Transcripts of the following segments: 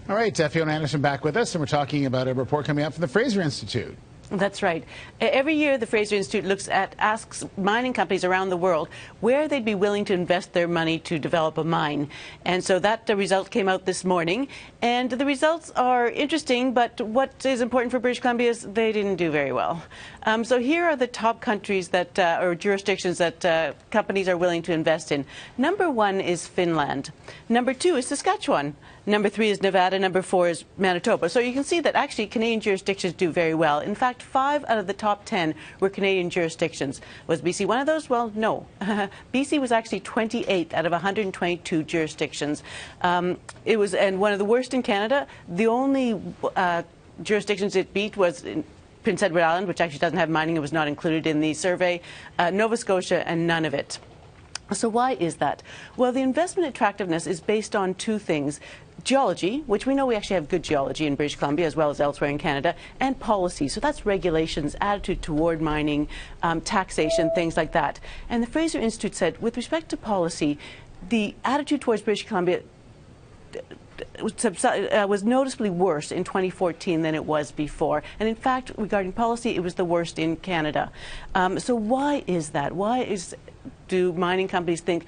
All right, Fiona Anderson back with us, and we're talking about a report coming out from the Fraser Institute. That's right. Every year, the Fraser Institute asks mining companies around the world where they'd be willing to invest their money to develop a mine. And so that result came out this morning. And the results are interesting, but what is important for British Columbia is they didn't do very well. So here are the top countries that, or jurisdictions that companies are willing to invest in. Number 1 is Finland. Number 2 is Saskatchewan. Number 3 is Nevada. Number 4 is Manitoba. So you can see that actually Canadian jurisdictions do very well. In fact, 5 out of the top 10 were Canadian jurisdictions. Was BC one of those? Well, no. BC was actually 28th out of 122 jurisdictions. It was, and one of the worst in Canada. The only jurisdictions it beat was in Prince Edward Island, which actually doesn't have mining. It was not included in the survey. Nova Scotia, and none of it. So why is that? Well, the investment attractiveness is based on 2 things. Geology, which we know we actually have good geology in British Columbia as well as elsewhere in Canada, and policy. So that's regulations, attitude toward mining, taxation, things like that. And the Fraser Institute said, with respect to policy, the attitude towards British Columbia was noticeably worse in 2014 than it was before. And in fact, regarding policy, it was the worst in Canada. So why is that? Do mining companies think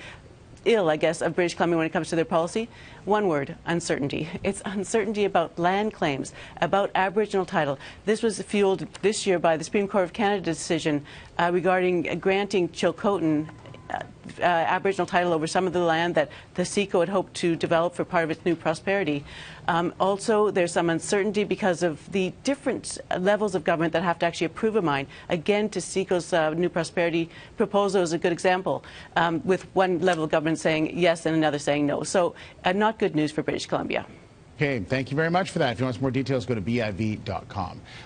ill, I guess, of British Columbia when it comes to their policy? One word: uncertainty. It's uncertainty about land claims, about Aboriginal title. This was fueled this year by the Supreme Court of Canada decision regarding granting Chilcotin Aboriginal title over some of the land that the CECO had hoped to develop for part of its new prosperity. Also, there's some uncertainty because of the different levels of government that have to actually approve a mine. Again, to CECO's new prosperity proposal is a good example, with one level of government saying yes and another saying no. So not good news for British Columbia. Okay, thank you very much for that. If you want some more details, go to BIV.com.